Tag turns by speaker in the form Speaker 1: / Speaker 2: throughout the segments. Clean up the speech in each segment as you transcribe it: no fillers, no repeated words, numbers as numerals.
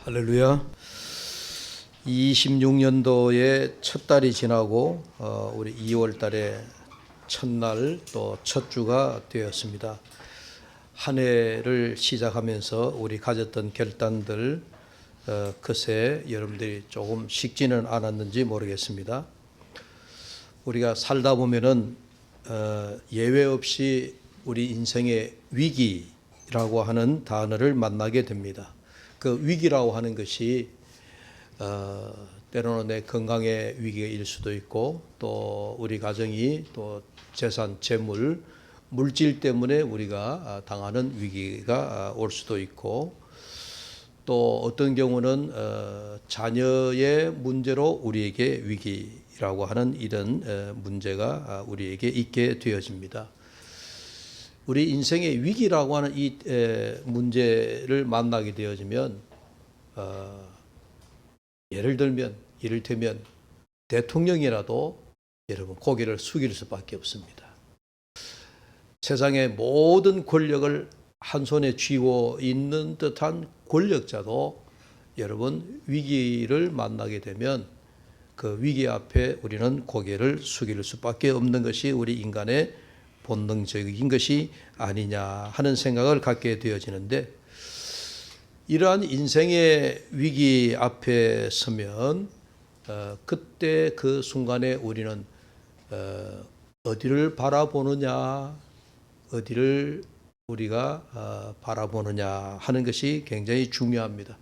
Speaker 1: 할렐루야. 26년도의 첫 달이 지나고 우리 2월 달에 첫날 또 첫 주가 되었습니다. 한 해를 시작하면서 우리 가졌던 결단들 그새 여러분들이 조금 식지는 않았는지 모르겠습니다. 우리가 살다 보면은 예외 없이 우리 인생의 위기라고 하는 단어를 만나게 됩니다. 그 위기라고 하는 것이 때로는 내 건강의 위기일 수도 있고 또 우리 가정이 또 재산, 재물, 물질 때문에 우리가 당하는 위기가 올 수도 있고 또 어떤 경우는 자녀의 문제로 우리에게 위기라고 하는 이런 문제가 우리에게 있게 되어집니다. 우리 인생의 위기라고 하는 이 문제를 만나게 되어지면 예를 들면 이를테면 대통령이라도 여러분 고개를 숙일 수밖에 없습니다. 세상의 모든 권력을 한 손에 쥐고 있는 듯한 권력자도 여러분 위기를 만나게 되면 그 위기 앞에 우리는 고개를 숙일 수밖에 없는 것이 우리 인간의 본능적인 것이 아니냐 하는 생각을 갖게 되어지는데, 이러한 인생의 위기 앞에 서면 그때 그 순간에 우리는 어디를 바라보느냐, 어디를 우리가 바라보느냐 하는 것이 굉장히 중요합니다.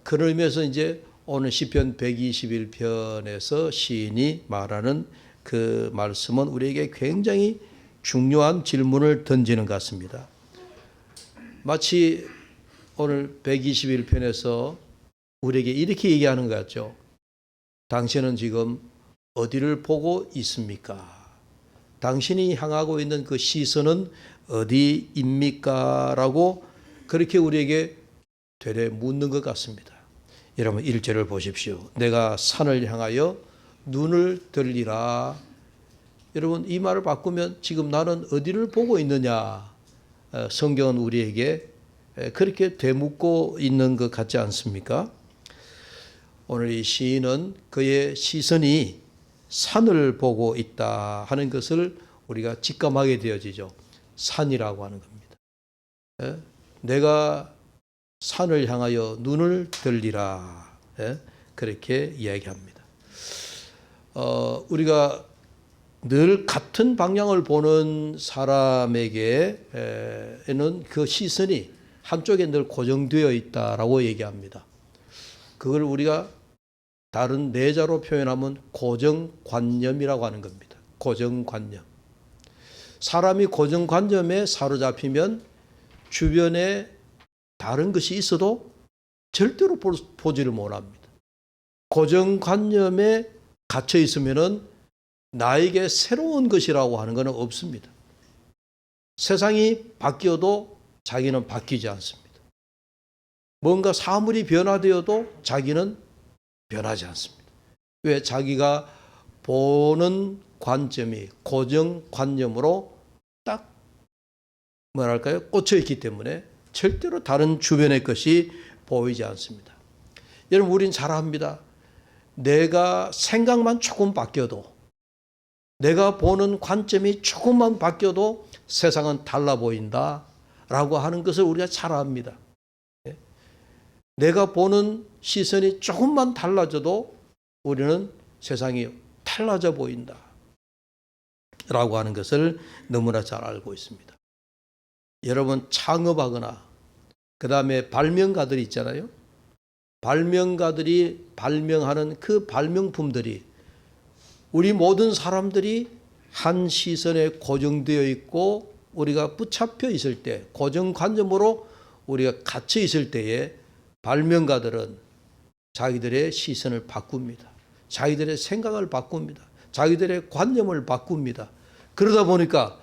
Speaker 1: 그런 의미에서 이제 오늘 시편 121편에서 시인이 말하는 그 말씀은 우리에게 굉장히 중요한 질문을 던지는 것 같습니다. 마치 오늘 121편에서 우리에게 이렇게 얘기하는 것 같죠. 당신은 지금 어디를 보고 있습니까? 당신이 향하고 있는 그 시선은 어디입니까? 라고 그렇게 우리에게 되레 묻는 것 같습니다. 여러분 1절을 보십시오. 내가 산을 향하여 눈을 들리라. 여러분 이 말을 바꾸면 지금 나는 어디를 보고 있느냐? 성경은 우리에게 그렇게 되묻고 있는 것 같지 않습니까? 오늘 이 시인은 그의 시선이 산을 보고 있다 하는 것을 우리가 직감하게 되어지죠. 산이라고 하는 겁니다. 내가 산을 향하여 눈을 들리라. 그렇게 이야기합니다. 우리가 늘 같은 방향을 보는 사람에게는 그 시선이 한쪽에 늘 고정되어 있다라고 얘기합니다. 그걸 우리가 다른 내자로 표현하면 고정관념이라고 하는 겁니다. 고정관념. 사람이 고정관념에 사로잡히면 주변에 다른 것이 있어도 절대로 보지를 못합니다. 고정관념에 갇혀 있으면은 나에게 새로운 것이라고 하는 것은 없습니다. 세상이 바뀌어도 자기는 바뀌지 않습니다. 뭔가 사물이 변화되어도 자기는 변하지 않습니다. 왜? 자기가 보는 관점이 고정관념으로 딱 뭐랄까요? 꽂혀 있기 때문에 절대로 다른 주변의 것이 보이지 않습니다. 여러분 우린 잘 압니다. 내가 생각만 조금 바뀌어도, 내가 보는 관점이 조금만 바뀌어도 세상은 달라 보인다라고 하는 것을 우리가 잘 압니다. 내가 보는 시선이 조금만 달라져도 우리는 세상이 달라져 보인다라고 하는 것을 너무나 잘 알고 있습니다. 여러분 창업하거나 그 다음에 발명가들이 있잖아요. 발명가들이 발명하는 그 발명품들이 우리 모든 사람들이 한 시선에 고정되어 있고 우리가 붙잡혀 있을 때, 고정관념으로 우리가 갇혀 있을 때에 발명가들은 자기들의 시선을 바꿉니다. 자기들의 생각을 바꿉니다. 자기들의 관념을 바꿉니다. 그러다 보니까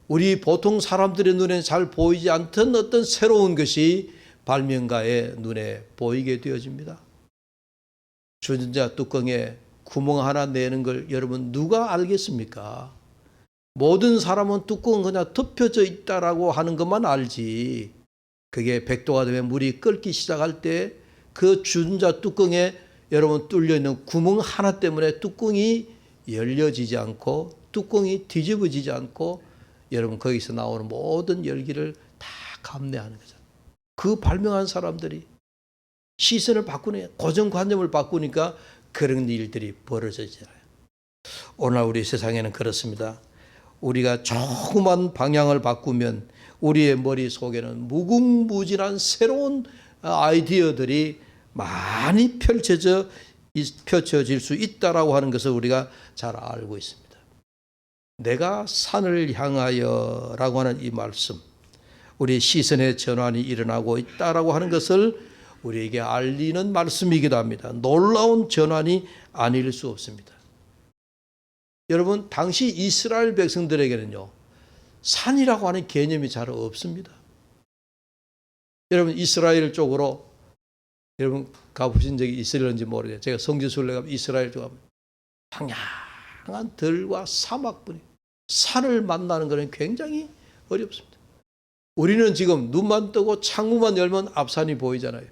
Speaker 1: 우리 보통 사람들의 눈에 잘 보이지 않던 어떤 새로운 것이 발명가의 눈에 보이게 되어집니다. 주전자 뚜껑에 구멍 하나 내는 걸 여러분 누가 알겠습니까? 모든 사람은 뚜껑은 그냥 덮여져 있다라고 하는 것만 알지 그게 100도가 되면 물이 끓기 시작할 때 그 주전자 뚜껑에 여러분 뚫려 있는 구멍 하나 때문에 뚜껑이 열려지지 않고 뚜껑이 뒤집어지지 않고 여러분 거기서 나오는 모든 열기를 다 감내하는 거죠. 그 발명한 사람들이 시선을 바꾸네, 고정관념을 바꾸니까 그런 일들이 벌어지잖아요. 오늘 우리 세상에는 그렇습니다. 우리가 조그만 방향을 바꾸면 우리의 머릿속에는 무궁무진한 새로운 아이디어들이 많이 펼쳐질 수 있다라고 하는 것을 우리가 잘 알고 있습니다. 내가 산을 향하여라고 하는 이 말씀, 우리 시선의 전환이 일어나고 있다라고 하는 것을 우리에게 알리는 말씀이기도 합니다. 놀라운 전환이 아닐 수 없습니다. 여러분, 당시 이스라엘 백성들에게는요, 산이라고 하는 개념이 잘 없습니다. 여러분, 이스라엘 쪽으로 여러분 가보신 적이 있을런지 모르겠어요. 제가 성지순례 가면 이스라엘 쪽 가면 황량한 들과 사막뿐이, 산을 만나는 것은 굉장히 어렵습니다. 우리는 지금 눈만 뜨고 창문만 열면 앞산이 보이잖아요.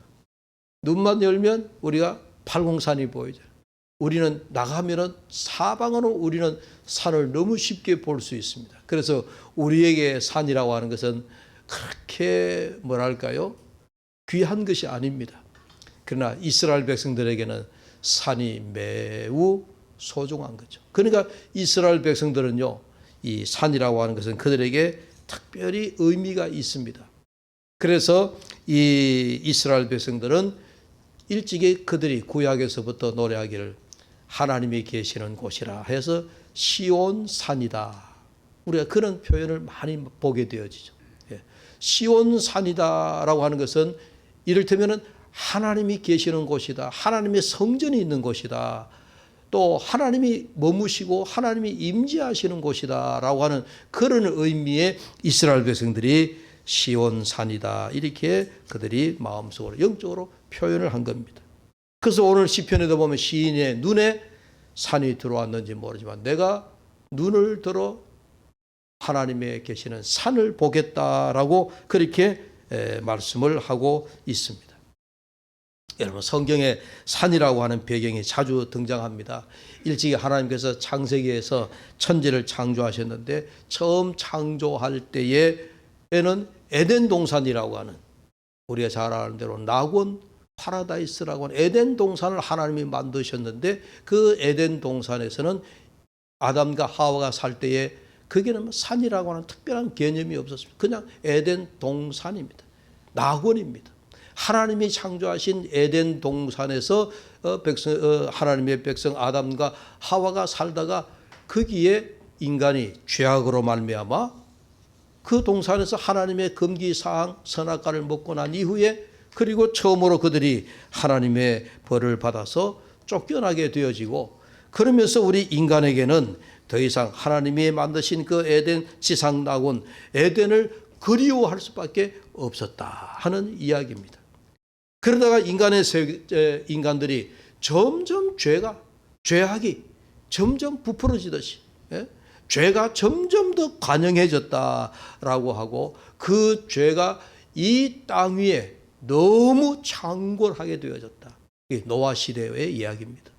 Speaker 1: 눈만 열면 우리가 팔공산이 보이잖아요. 우리는 나가면은 사방으로 우리는 산을 너무 쉽게 볼 수 있습니다. 그래서 우리에게 산이라고 하는 것은 그렇게 뭐랄까요? 귀한 것이 아닙니다. 그러나 이스라엘 백성들에게는 산이 매우 소중한 거죠. 그러니까 이스라엘 백성들은요, 이 산이라고 하는 것은 그들에게 특별히 의미가 있습니다. 그래서 이 이스라엘 백성들은 일찍이 그들이 구약에서부터 노래하기를 하나님이 계시는 곳이라 해서 시온산이다. 우리가 그런 표현을 많이 보게 되어지죠. 시온산이다라고 하는 것은 이를테면 하나님이 계시는 곳이다. 하나님의 성전이 있는 곳이다. 또 하나님이 머무시고 하나님이 임재하시는 곳이다라고 하는 그런 의미의 이스라엘 백성들이 시온산이다. 이렇게 그들이 마음속으로 영적으로 표현을 한 겁니다. 그래서 오늘 시편에도 보면 시인의 눈에 산이 들어왔는지 모르지만 내가 눈을 들어 하나님의 계시는 산을 보겠다라고 그렇게 말씀을 하고 있습니다. 여러분, 성경에 산이라고 하는 배경이 자주 등장합니다. 일찍이 하나님께서 창세기에서 천지를 창조하셨는데 처음 창조할 때에는 에덴 동산이라고 하는, 우리가 잘 아는 대로 낙원 파라다이스라고 하는 에덴 동산을 하나님이 만드셨는데 그 에덴 동산에서는 아담과 하와가 살 때에 거기는 산이라고 하는 특별한 개념이 없었습니다. 그냥 에덴 동산입니다. 낙원입니다. 하나님이 창조하신 에덴 동산에서 하나님의 백성 아담과 하와가 살다가 거기에 인간이 죄악으로 말미암아 그 동산에서 하나님의 금기사항 선악과를 먹고 난 이후에 그리고 처음으로 그들이 하나님의 벌을 받아서 쫓겨나게 되어지고, 그러면서 우리 인간에게는 더 이상 하나님이 만드신 그 에덴 지상 낙원 에덴을 그리워할 수밖에 없었다 하는 이야기입니다. 그러다가 인간들이 점점 죄악이 점점 부풀어지듯이, 죄가 점점 더 관영해졌다라고 하고 그 죄가 이 땅 위에 너무 창궐하게 되어졌다. 이게 노아 시대의 이야기입니다.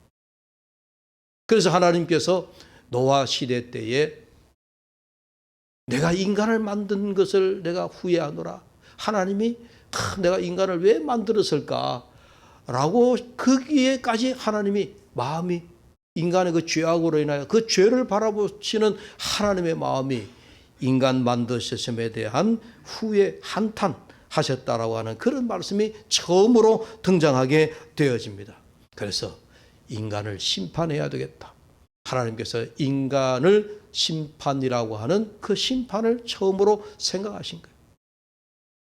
Speaker 1: 그래서 하나님께서 노아 시대 때에 내가 인간을 만든 것을 내가 후회하노라. 하나님이 내가 인간을 왜 만들었을까? 라고 거기에까지 하나님이 마음이, 인간의 그 죄악으로 인하여 그 죄를 바라보시는 하나님의 마음이 인간 만드셨음에 대한 후회 한탄하셨다라고 하는 그런 말씀이 처음으로 등장하게 되어집니다. 그래서 인간을 심판해야 되겠다. 하나님께서 인간을 심판이라고 하는 그 심판을 처음으로 생각하신 거예요.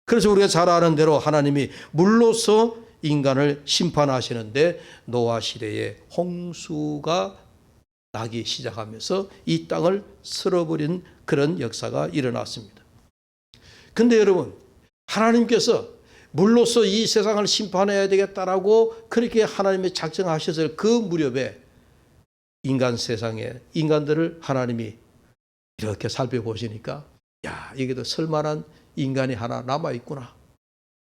Speaker 1: 그래서 우리가 잘 아는 대로 하나님이 물로서 인간을 심판하시는데 노아 시대에 홍수가 나기 시작하면서 이 땅을 쓸어버린 그런 역사가 일어났습니다. 근데 여러분, 하나님께서 물로서 이 세상을 심판해야 되겠다라고 그렇게 하나님이 작정하셨을 그 무렵에 인간 세상에 인간들을 하나님이 이렇게 살펴보시니까, 야, 여기도 설만한 인간이 하나 남아있구나.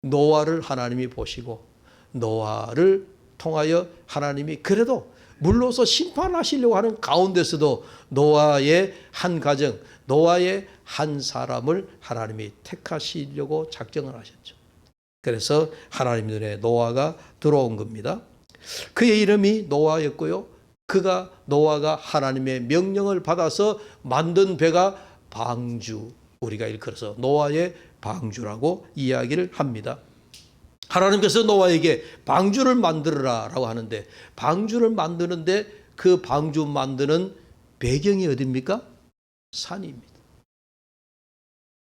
Speaker 1: 노아를 하나님이 보시고 노아를 통하여 하나님이 그래도 물로서 심판하시려고 하는 가운데서도 노아의 한 가정, 노아의 한 사람을 하나님이 택하시려고 작정을 하셨죠. 그래서 하나님 눈에 노아가 들어온 겁니다. 그의 이름이 노아였고요. 노아가 하나님의 명령을 받아서 만든 배가 방주, 우리가 일컬어서 노아의 방주라고 이야기를 합니다. 하나님께서 노아에게 방주를 만들어라라고 하는데, 방주를 만드는데 그 방주 만드는 배경이 어디입니까? 산입니다.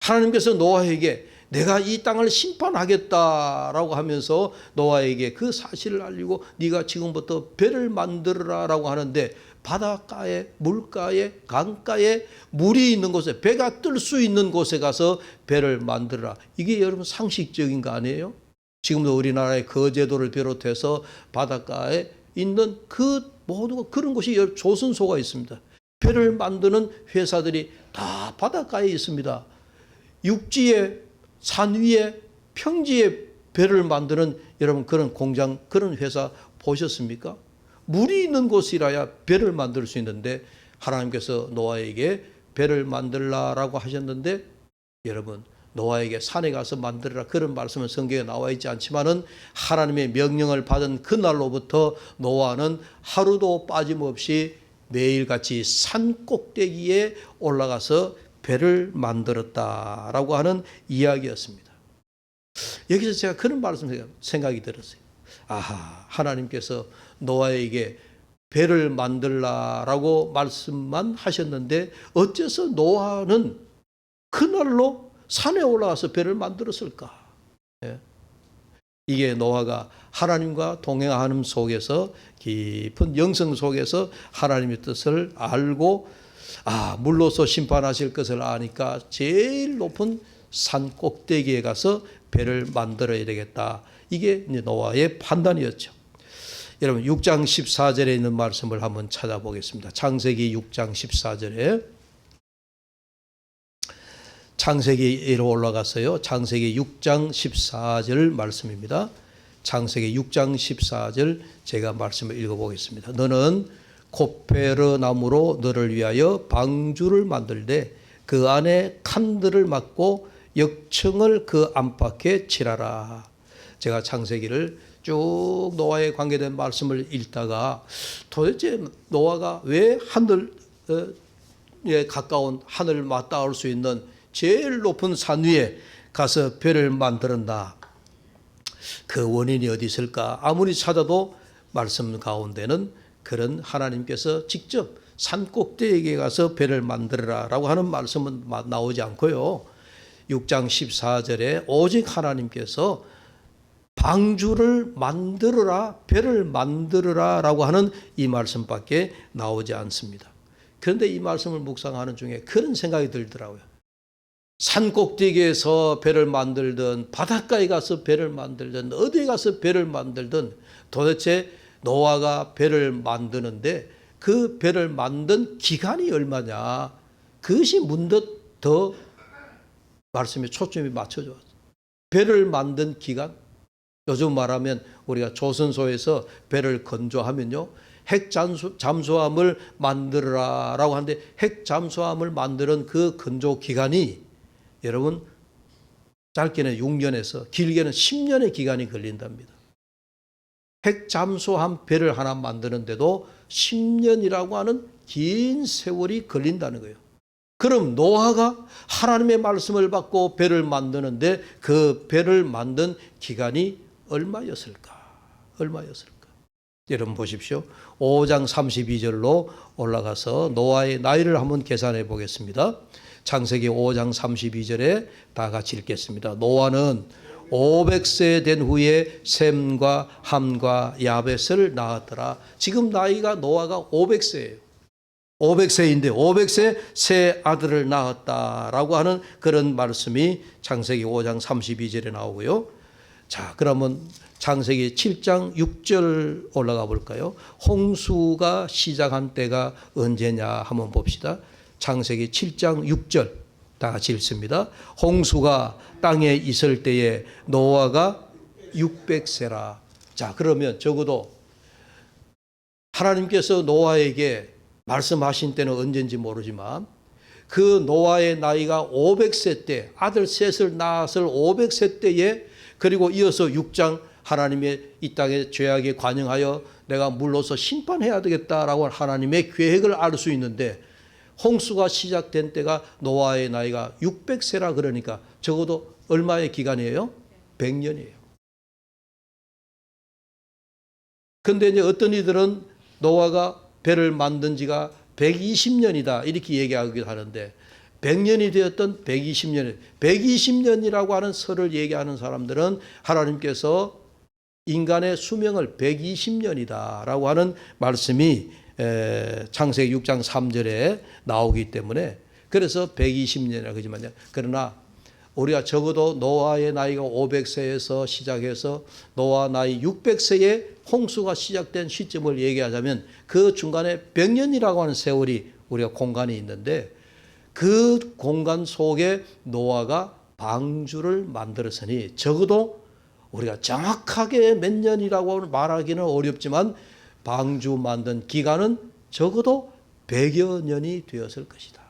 Speaker 1: 하나님께서 노아에게 내가 이 땅을 심판하겠다라고 하면서 노아에게 그 사실을 알리고 네가 지금부터 배를 만들어라라고 하는데, 바닷가에, 물가에, 강가에 물이 있는 곳에, 배가 뜰 수 있는 곳에 가서 배를 만들어라. 이게 여러분 상식적인 거 아니에요? 지금도 우리나라의 거제도를 비롯해서 바닷가에 있는 그 모든 그런 곳이 조선소가 있습니다. 배를 만드는 회사들이 다 바닷가에 있습니다. 육지에, 산 위에, 평지에 배를 만드는 여러분 그런 공장, 그런 회사 보셨습니까? 물이 있는 곳이라야 배를 만들 수 있는데, 하나님께서 노아에게 배를 만들라라고 하셨는데, 여러분 노아에게 산에 가서 만들어라 그런 말씀은 성경에 나와 있지 않지만은 하나님의 명령을 받은 그날로부터 노아는 하루도 빠짐없이 매일같이 산 꼭대기에 올라가서 배를 만들었다라고 하는 이야기였습니다. 여기서 제가 그런 말씀 생각이 들었어요. 아하, 하나님께서 노아에게 배를 만들라라고 말씀만 하셨는데 어째서 노아는 그날로 산에 올라가서 배를 만들었을까? 예. 이게 노아가 하나님과 동행하는 속에서, 깊은 영성 속에서 하나님의 뜻을 알고, 물로서 심판하실 것을 아니까 제일 높은 산 꼭대기에 가서 배를 만들어야 되겠다. 이게 노아의 판단이었죠. 여러분 6장 14절에 있는 말씀을 한번 찾아보겠습니다. 창세기 6장 14절에, 창세기로 올라갔어요. 창세기 6장 14절 말씀입니다. 창세기 6장 14절 제가 말씀을 읽어보겠습니다. 너는 코페르 나무로 너를 위하여 방주를 만들되 그 안에 칸들을 막고 역청을 그 안팎에 칠하라. 제가 창세기를 쭉 노아에 관계된 말씀을 읽다가 도대체 노아가 왜 하늘에 가까운 하늘을 맞닿을 수 있는 제일 높은 산 위에 가서 배를 만들었나? 그 원인이 어디 있을까? 아무리 찾아도 말씀 가운데는 그런 하나님께서 직접 산 꼭대기에 가서 배를 만들어라라고 하는 말씀은 나오지 않고요. 6장 14절에 오직 하나님께서 방주를 만들어라, 배를 만들어라라고 하는 이 말씀밖에 나오지 않습니다. 그런데 이 말씀을 묵상하는 중에 그런 생각이 들더라고요. 산 꼭대기에서 배를 만들든 바닷가에 가서 배를 만들든 어디에 가서 배를 만들든 도대체 노아가 배를 만드는데 그 배를 만든 기간이 얼마냐, 그것이 문득 더 말씀에 초점이 맞춰져. 배를 만든 기간, 요즘 말하면 우리가 조선소에서 배를 건조하면요 핵 잠수함을 만들어라라고 하는데, 핵 잠수함을 만드는 그 건조 기간이 여러분 짧게는 6년에서 길게는 10년의 기간이 걸린답니다. 핵 잠수함 배를 하나 만드는데도 10년이라고 하는 긴 세월이 걸린다는 거예요. 그럼 노아가 하나님의 말씀을 받고 배를 만드는데 그 배를 만든 기간이 얼마였을까? 여러분 보십시오. 5장 32절로 올라가서 노아의 나이를 한번 계산해 보겠습니다. 창세기 5장 32절에 다 같이 읽겠습니다. 노아는 500세 된 후에 셈과 함과 야벳을 낳았더라. 지금 나이가 노아가 500세예요. 500세인데 500세 세 아들을 낳았다라고 하는 그런 말씀이 창세기 5장 32절에 나오고요. 자, 그러면 창세기 7장 6절 올라가 볼까요? 홍수가 시작한 때가 언제냐 한번 봅시다. 창세기 7장 6절. 다 같이 읽습니다. 홍수가 땅에 있을 때에 노아가 600세라. 자, 그러면 적어도 하나님께서 노아에게 말씀하신 때는 언젠지 모르지만 그 노아의 나이가 500세 때, 아들 셋을 낳았을 500세 때에, 그리고 이어서 6장 하나님의 이 땅의 죄악에 관영하여 내가 물로서 심판해야 되겠다라고 하나님의 계획을 알 수 있는데, 홍수가 시작된 때가 노아의 나이가 600세라 그러니까 적어도 얼마의 기간이에요? 100년이에요. 근데 이제 어떤 이들은 노아가 배를 만든 지가 120년이다 이렇게 얘기하기도 하는데, 100년이 되었던 120년, 120년이라고 하는 설을 얘기하는 사람들은 하나님께서 인간의 수명을 120년이다 라고 하는 말씀이 창세기 6장 3절에 나오기 때문에, 그래서 120년이라고 하지만요. 그러나 우리가 적어도 노아의 나이가 500세에서 시작해서 노아 나이 600세에 홍수가 시작된 시점을 얘기하자면 그 중간에 100년이라고 하는 세월이 우리가 공간이 있는데, 그 공간 속에 노아가 방주를 만들었으니 적어도 우리가 정확하게 몇 년이라고 말하기는 어렵지만 방주 만든 기간은 적어도 100여 년이 되었을 것이다.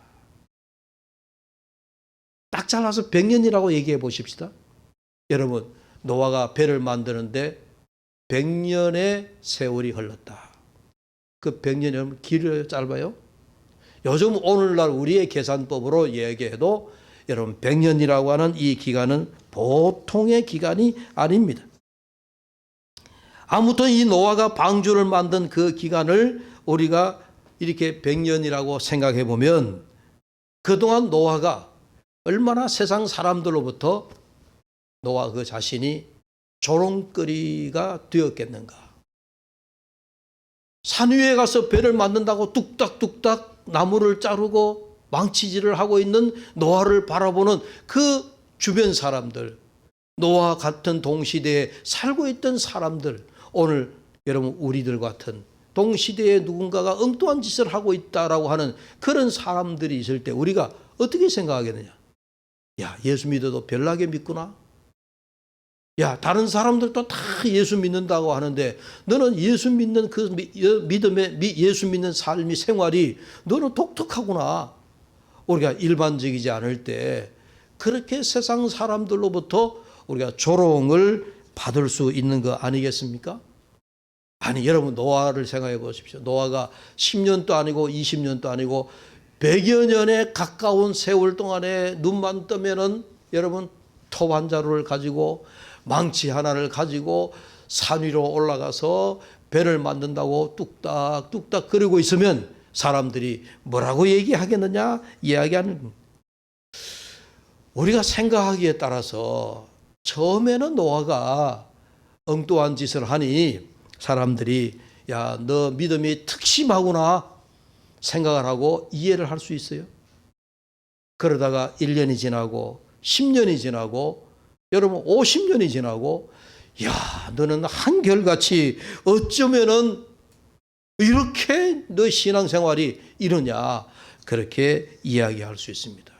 Speaker 1: 딱 잘라서 100년이라고 얘기해 보십시다. 여러분, 노아가 배를 만드는데 100년의 세월이 흘렀다. 그 100년이 여러분 길어요, 짧아요? 요즘 오늘날 우리의 계산법으로 얘기해도 여러분 100년이라고 하는 이 기간은 보통의 기간이 아닙니다. 아무튼 이 노아가 방주를 만든 그 기간을 우리가 이렇게 100년이라고 생각해 보면, 그동안 노아가 얼마나 세상 사람들로부터 노아 그 자신이 조롱거리가 되었겠는가. 산 위에 가서 배를 만든다고 뚝딱뚝딱 나무를 자르고 망치질을 하고 있는 노아를 바라보는 그 주변 사람들, 노아 같은 동시대에 살고 있던 사람들, 오늘 여러분 우리들 같은 동시대에 누군가가 엉뚱한 짓을 하고 있다라고 하는 그런 사람들이 있을 때 우리가 어떻게 생각하겠느냐. 야, 예수 믿어도 별나게 믿구나. 야, 다른 사람들도 다 예수 믿는다고 하는데 너는 예수 믿는 그 믿음의 예수 믿는 삶이 생활이 너는 독특하구나. 우리가 일반적이지 않을 때 그렇게 세상 사람들로부터 우리가 조롱을 받을 수 있는 거 아니겠습니까? 아니, 여러분 노아를 생각해 보십시오. 노아가 10년도 아니고 20년도 아니고 100여 년에 가까운 세월 동안에 눈만 뜨면은 여러분 톱 한 자루를 가지고 망치 하나를 가지고 산 위로 올라가서 배를 만든다고 뚝딱뚝딱 그러고 있으면 사람들이 뭐라고 얘기하겠느냐 이야기하는, 우리가 생각하기에 따라서 처음에는 노아가 엉뚱한 짓을 하니 사람들이 야, 너 믿음이 특심하구나 생각을 하고 이해를 할 수 있어요. 그러다가 1년이 지나고 10년이 지나고 여러분 50년이 지나고, 야, 너는 한결같이 어쩌면은 이렇게 너 신앙생활이 이러냐, 그렇게 이야기할 수 있습니다.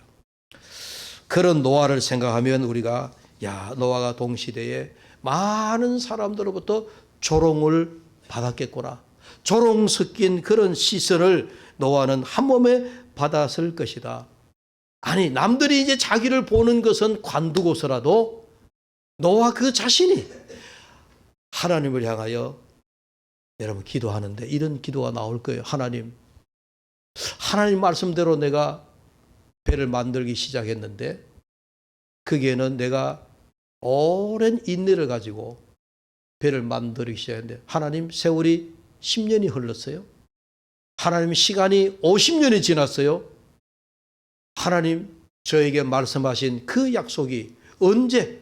Speaker 1: 그런 노아를 생각하면 우리가 야, 노아가 동시대에 많은 사람들로부터 조롱을 받았겠구나. 조롱 섞인 그런 시선을 노아는 한 몸에 받았을 것이다. 아니, 남들이 이제 자기를 보는 것은 관두고서라도 노아 그 자신이 하나님을 향하여 여러분 기도하는데 이런 기도가 나올 거예요. 하나님 말씀대로 내가 배를 만들기 시작했는데 거기에는 내가 오랜 인내를 가지고 배를 만들기 시작했는데 하나님 세월이 10년이 흘렀어요. 하나님 시간이 50년이 지났어요. 하나님 저에게 말씀하신 그 약속이 언제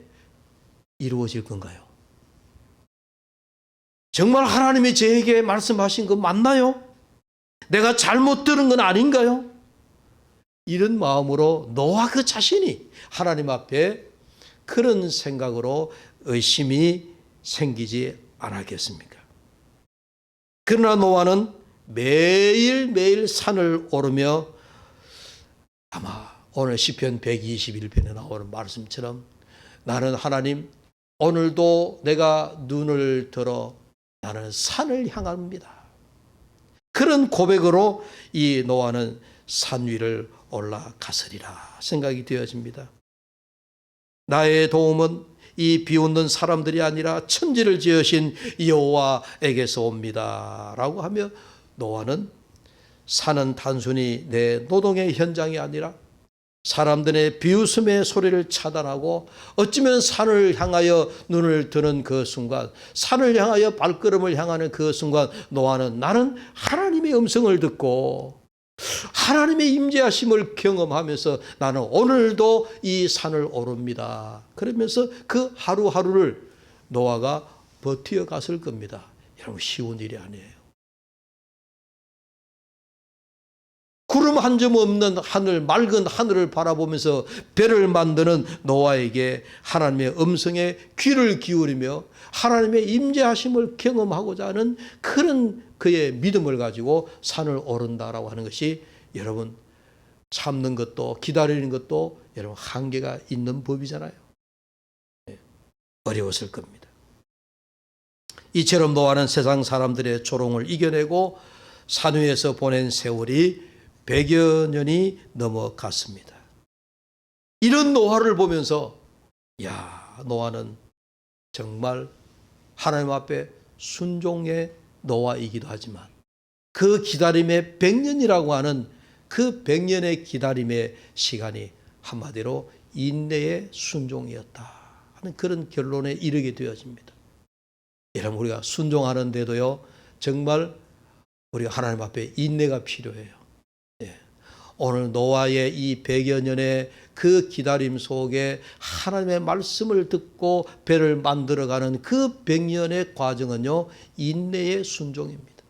Speaker 1: 이루어질 건가요? 정말 하나님이 저에게 말씀하신 거 맞나요? 내가 잘못 들은 건 아닌가요? 이런 마음으로 노아 그 자신이 하나님 앞에 그런 생각으로 의심이 생기지 않았겠습니까? 그러나 노아는 매일매일 산을 오르며 아마 오늘 시편 121편에 나오는 말씀처럼 나는 하나님 오늘도 내가 눈을 들어 나는 산을 향합니다. 그런 고백으로 이 노아는 산 위를 올라가서리라 생각이 되어집니다. 나의 도움은 이 비웃는 사람들이 아니라 천지를 지으신 여호와에게서 옵니다 라고 하며 노아는 산은 단순히 내 노동의 현장이 아니라 사람들의 비웃음의 소리를 차단하고 어쩌면 산을 향하여 눈을 드는 그 순간, 산을 향하여 발걸음을 향하는 그 순간 노아는 나는 하나님의 음성을 듣고 하나님의 임재하심을 경험하면서 나는 오늘도 이 산을 오릅니다. 그러면서 그 하루하루를 노아가 버티어갔을 겁니다. 여러분 쉬운 일이 아니에요. 구름 한 점 없는 하늘, 맑은 하늘을 바라보면서 배를 만드는 노아에게 하나님의 음성에 귀를 기울이며 하나님의 임재하심을 경험하고자 하는 그런 그의 믿음을 가지고 산을 오른다라고 하는 것이 여러분 참는 것도 기다리는 것도 여러분 한계가 있는 법이잖아요. 어려웠을 겁니다. 이처럼 노아는 세상 사람들의 조롱을 이겨내고 산 위에서 보낸 세월이 100여 년이 넘어갔습니다. 이런 노아를 보면서 노아는 정말 하나님 앞에 순종의 노아이기도 하지만 그 기다림의 100년이라고 하는 그 100년의 기다림의 시간이 한마디로 인내의 순종이었다 하는 그런 결론에 이르게 되어집니다. 여러분 우리가 순종하는데도요 정말 우리가 하나님 앞에 인내가 필요해요. 오늘 노아의 이 100여 년의 그 기다림 속에 하나님의 말씀을 듣고 배를 만들어가는 그 100년의 과정은요 인내의 순종입니다.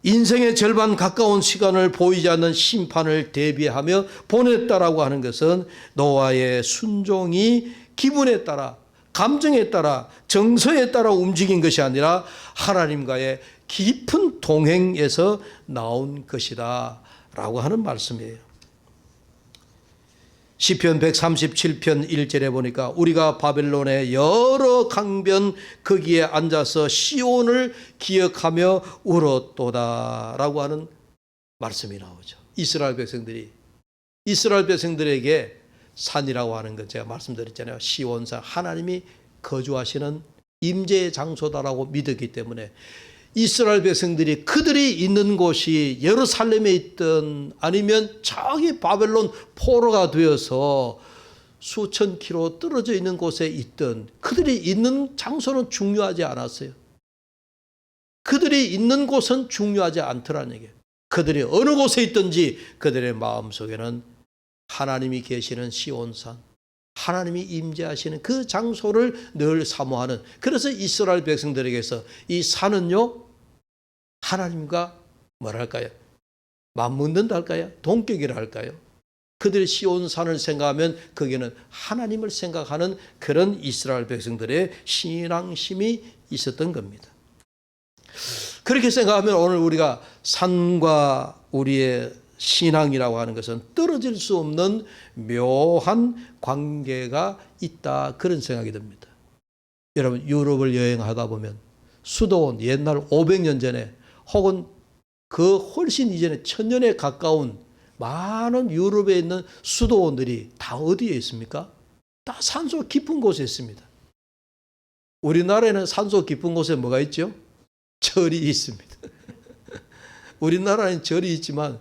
Speaker 1: 인생의 절반 가까운 시간을 보이지 않는 심판을 대비하며 보냈다라고 하는 것은 노아의 순종이 기분에 따라 감정에 따라 정서에 따라 움직인 것이 아니라 하나님과의 깊은 동행에서 나온 것이다 라고 하는 말씀이에요. 시편 137편 1절에 보니까 우리가 바벨론의 여러 강변 거기에 앉아서 시온을 기억하며 울었도다 라고 하는 말씀이 나오죠. 이스라엘 백성들에게 산이라고 하는 것 제가 말씀드렸잖아요. 시온산 하나님이 거주하시는 임재의 장소다라고 믿었기 때문에 이스라엘 백성들이 그들이 있는 곳이 예루살렘에 있든 아니면 저기 바벨론 포로가 되어서 수천 킬로 떨어져 있는 곳에 있든 그들이 있는 장소는 중요하지 않았어요. 그들이 있는 곳은 중요하지 않더라는 얘기예요. 그들이 어느 곳에 있든지 그들의 마음속에는 하나님이 계시는 시온산, 하나님이 임재하시는 그 장소를 늘 사모하는, 그래서 이스라엘 백성들에게서 이 산은요 하나님과 뭐랄까요, 맞먹는다 할까요, 동격이라 할까요. 그들이 시온산을 생각하면 거기는 하나님을 생각하는 그런 이스라엘 백성들의 신앙심이 있었던 겁니다. 그렇게 생각하면 오늘 우리가 산과 우리의 신앙이라고 하는 것은 떨어질 수 없는 묘한 관계가 있다, 그런 생각이 듭니다. 여러분 유럽을 여행하다 보면 수도원, 옛날 500년 전에 혹은 그 훨씬 이전에 1000년에 가까운 많은 유럽에 있는 수도원들이 다 어디에 있습니까? 다 산소 깊은 곳에 있습니다. 우리나라에는 산소 깊은 곳에 뭐가 있죠? 절이 있습니다. 우리나라에는 절이 있지만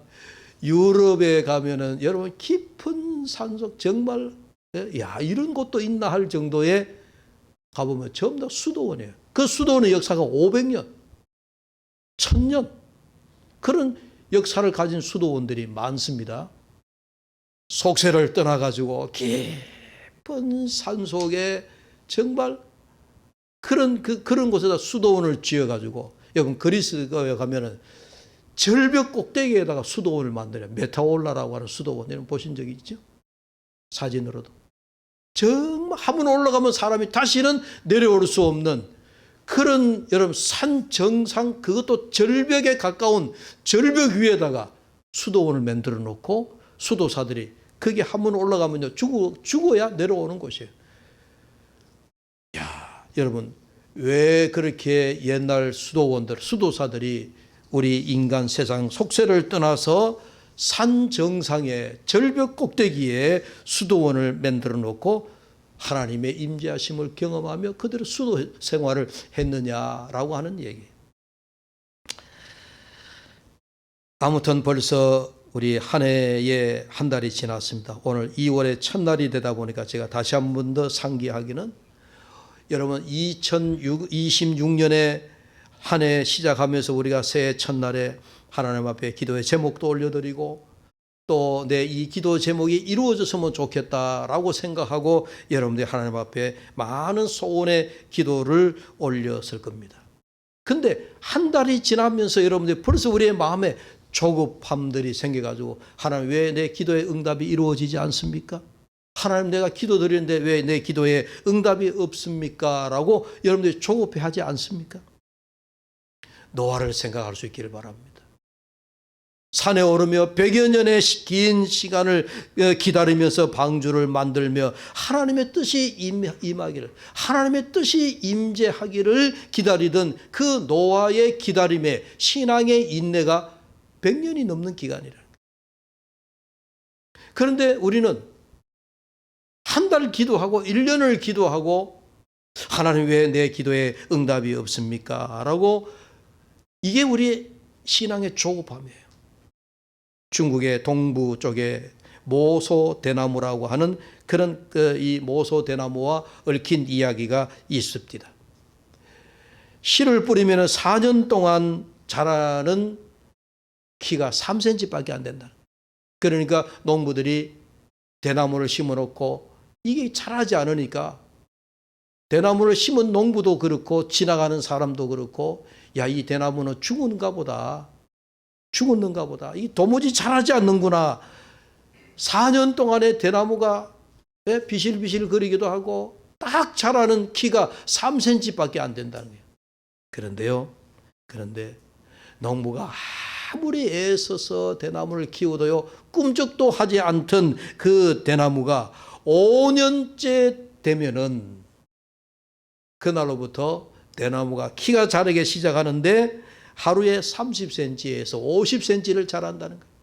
Speaker 1: 유럽에 가면은 여러분 깊은 산속 정말 이런 곳도 있나 할 정도에 가보면 전부 다 수도원이에요. 그 수도원의 역사가 500년, 1000년 그런 역사를 가진 수도원들이 많습니다. 속세를 떠나가지고 깊은 산속에 정말 그런 곳에다 수도원을 지어가지고, 여러분 그리스에 가면은 절벽 꼭대기에다가 수도원을 만들어요. 메타올라라고 하는 수도원, 여러분 보신 적이 있죠? 사진으로도. 정말 한 번 올라가면 사람이 다시는 내려올 수 없는 그런 여러분 산 정상, 그것도 절벽에 가까운 절벽 위에다가 수도원을 만들어 놓고 수도사들이 거기 한번 올라가면요 죽어야 내려오는 곳이에요. 야, 여러분 왜 그렇게 옛날 수도사들이 우리 인간 세상 속세를 떠나서 산 정상에 절벽 꼭대기에 수도원을 만들어 놓고 하나님의 임재하심을 경험하며 그대로 수도 생활을 했느냐라고 하는 얘기예요. 아무튼 벌써 우리 한 해에 한 달이 지났습니다. 오늘 2월의 첫날이 되다 보니까 제가 다시 한 번 더 상기하기는, 여러분 2026년에 한 해 시작하면서 우리가 새해 첫날에 하나님 앞에 기도의 제목도 올려드리고 또 내 이 기도 제목이 이루어졌으면 좋겠다라고 생각하고 여러분들이 하나님 앞에 많은 소원의 기도를 올렸을 겁니다. 근데 한 달이 지나면서 여러분들이 벌써 우리의 마음에 조급함들이 생겨가지고 하나님 왜 내 기도의 응답이 이루어지지 않습니까? 하나님 내가 기도 드리는데 왜 내 기도에 응답이 없습니까? 라고 여러분들이 조급해하지 않습니까? 노아를 생각할 수 있기를 바랍니다. 산에 오르며 100여 년의 긴 시간을 기다리면서 방주를 만들며 하나님의 뜻이 임하기를, 하나님의 뜻이 임재하기를 기다리던 그 노아의 기다림에 신앙의 인내가 100년이 넘는 기간이라. 그런데 우리는 한 달 기도하고 1년을 기도하고 하나님 왜 내 기도에 응답이 없습니까? 라고, 이게 우리 신앙의 조급함이에요. 중국의 동부 쪽에 모소 대나무라고 하는 그런 이 모소 대나무와 얽힌 이야기가 있습니다. 씨를 뿌리면 4년 동안 자라는 키가 3cm밖에 안 된다. 그러니까 농부들이 대나무를 심어놓고 이게 자라지 않으니까 대나무를 심은 농부도 그렇고 지나가는 사람도 그렇고, 야, 이 대나무는 죽었는가 보다. 이 도무지 자라지 않는구나. 4년 동안에 대나무가 비실비실 거리기도 하고 딱 자라는 키가 3cm밖에 안 된다는 거예요. 그런데 농부가 아무리 애써서 대나무를 키워도요 꿈쩍도 하지 않던 그 대나무가 5년째 되면은 그날로부터 대나무가 키가 자라기 시작하는데 하루에 30cm에서 50cm를 자란다는 거예요.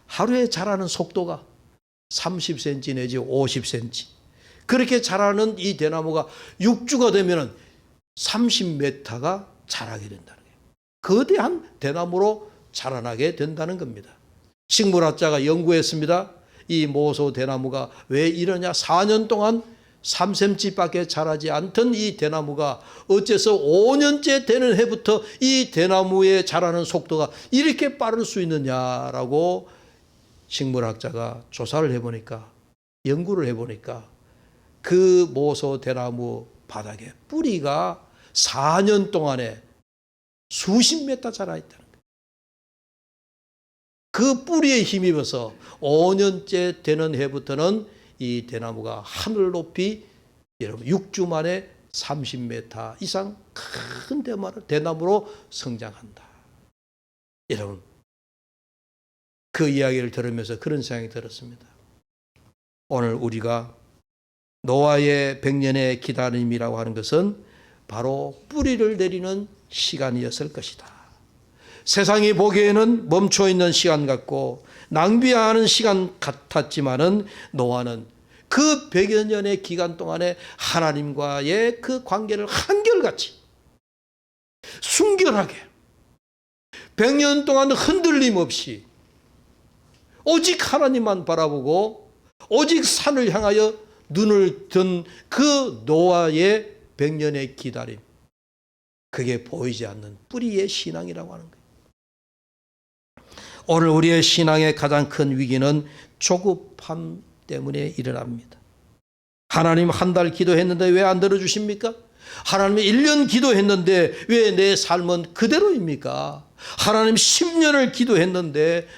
Speaker 1: 하루에 자라는 속도가 30cm 내지 50cm. 그렇게 자라는 이 대나무가 6주가 되면 30m가 자라게 된다는 거예요. 거대한 대나무로 자라나게 된다는 겁니다. 식물학자가 연구했습니다. 이 모소 대나무가 왜 이러냐. 4년 동안 3cm밖에 자라지 않던 이 대나무가 어째서 5년째 되는 해부터 이 대나무의 자라는 속도가 이렇게 빠를 수 있느냐라고 식물학자가 조사를 해보니까, 연구를 해보니까 그 모소 대나무 바닥에 뿌리가 4년 동안에 수십 메타 자라 있다는 거예요. 그 뿌리에 힘입어서 5년째 되는 해부터는 이 대나무가 하늘 높이, 여러분 6주 만에 30m 이상 큰 대나무로 성장한다. 여러분 그 이야기를 들으면서 그런 생각이 들었습니다. 오늘 우리가 노아의 100년의 기다림이라고 하는 것은 바로 뿌리를 내리는 시간이었을 것이다. 세상이 보기에는 멈춰있는 시간 같고 낭비하는 시간 같았지만은 노아는 그 100여 년의 기간 동안에 하나님과의 그 관계를 한결같이 순결하게 100년 동안 흔들림 없이 오직 하나님만 바라보고 오직 산을 향하여 눈을 든 그 노아의 100년의 기다림, 그게 보이지 않는 뿌리의 신앙이라고 하는 거예요. 오늘 우리의 신앙의 가장 큰 위기는 조급함 때문에 일어납니다. 하나님 한 달 기도했는데 왜 안 들어주십니까? 하나님 1년 기도했는데 왜 내 삶은 그대로입니까? 하나님 10년을 기도했는데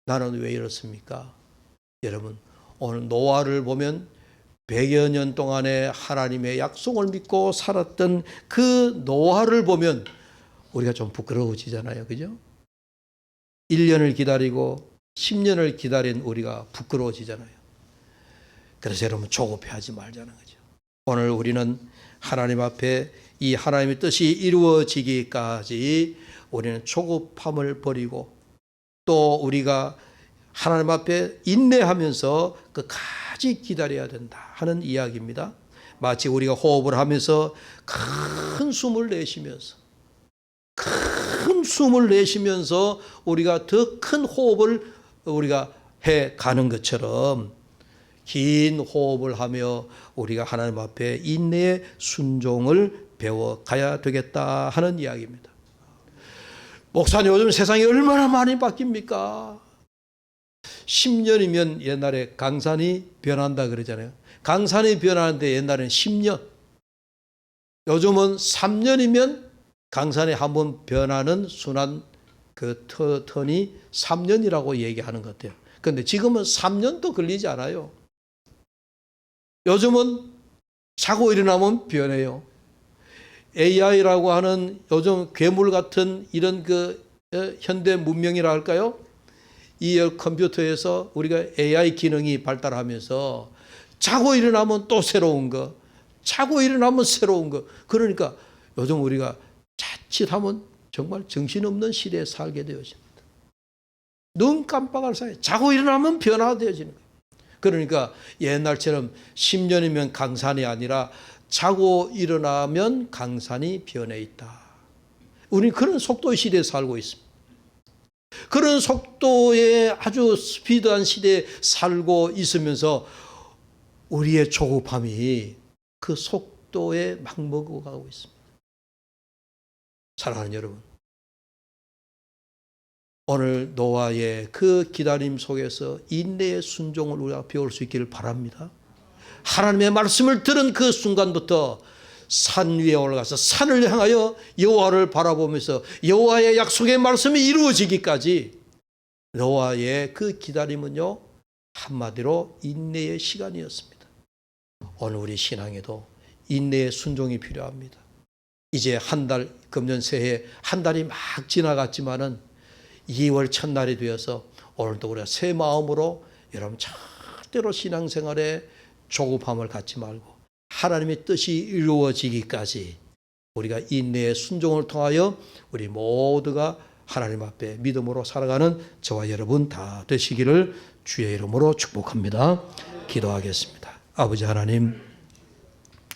Speaker 1: 나는 왜 이렇습니까? 여러분 오늘 노아를 보면 100여 년 동안에 하나님의 약속을 믿고 살았던 그 노아를 보면 우리가 좀 부끄러워지잖아요. 그죠? 1년을 기다리고 10년을 기다린 우리가 부끄러워지잖아요. 그래서 여러분 조급해하지 말자는 거죠. 오늘 우리는 하나님 앞에 이 하나님의 뜻이 이루어지기까지 우리는 조급함을 버리고 또 우리가 하나님 앞에 인내하면서 끝까지 기다려야 된다 하는 이야기입니다. 마치 우리가 호흡을 하면서 큰 숨을 내쉬면서 우리가 더 큰 호흡을 우리가 해 가는 것처럼 긴 호흡을 하며 우리가 하나님 앞에 인내의 순종을 배워가야 되겠다 하는 이야기입니다. 목사님, 요즘 세상이 얼마나 많이 바뀝니까? 10년이면 옛날에 강산이 변한다 그러잖아요. 강산이 변하는데 옛날에는 10년. 요즘은 3년이면 강산이 한번 변하는 순환 그 턴이 3년이라고 얘기하는 것 같아요. 그런데 지금은 3년도 걸리지 않아요. 요즘은 자고 일어나면 변해요. AI라고 하는 요즘 괴물 같은 이런 현대 문명이라 할까요? 이 컴퓨터에서 우리가 AI 기능이 발달하면서 자고 일어나면 또 새로운 거, 자고 일어나면 새로운 거. 그러니까 요즘 우리가 자칫하면 정말 정신없는 시대에 살게 되어집니다. 눈 깜빡할 사이에 자고 일어나면 변화되어지는 거예요. 그러니까 옛날처럼 10년이면 강산이 아니라 자고 일어나면 강산이 변해 있다. 우리는 그런 속도의 시대에 살고 있습니다. 그런 속도의 아주 스피드한 시대에 살고 있으면서 우리의 조급함이 그 속도에 막먹어가고 있습니다. 사랑하는 여러분, 오늘 노아의 그 기다림 속에서 인내의 순종을 우리가 배울 수 있기를 바랍니다. 하나님의 말씀을 들은 그 순간부터 산 위에 올라가서 산을 향하여 여호와를 바라보면서 여호와의 약속의 말씀이 이루어지기까지 노아의 그 기다림은요, 한마디로 인내의 시간이었습니다. 오늘 우리 신앙에도 인내의 순종이 필요합니다. 이제 한 달, 금년 새해 한 달이 막 지나갔지만은 2월 첫날이 되어서 오늘도 우리가 새 마음으로 여러분 절대로 신앙생활에 조급함을 갖지 말고 하나님의 뜻이 이루어지기까지 우리가 인내의 순종을 통하여 우리 모두가 하나님 앞에 믿음으로 살아가는 저와 여러분 다 되시기를 주의 이름으로 축복합니다. 기도하겠습니다. 아버지 하나님,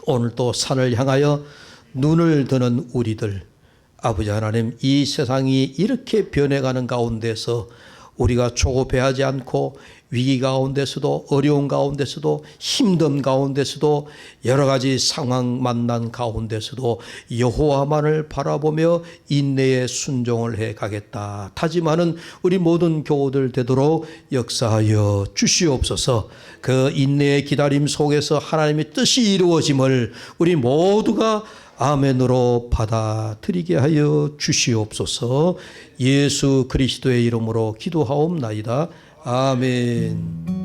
Speaker 1: 오늘 또 산을 향하여 눈을 드는 우리들, 아버지 하나님, 이 세상이 이렇게 변해가는 가운데서 우리가 조급해하지 않고 위기 가운데서도 어려운 가운데서도 힘든 가운데서도 여러 가지 상황 만난 가운데서도 여호와만을 바라보며 인내의 순종을 해 가겠다 다짐하는 우리 모든 교우들 되도록 역사하여 주시옵소서. 그 인내의 기다림 속에서 하나님의 뜻이 이루어짐을 우리 모두가 아멘으로 받아들이게 하여 주시옵소서. 예수 그리스도의 이름으로 기도하옵나이다. 아멘.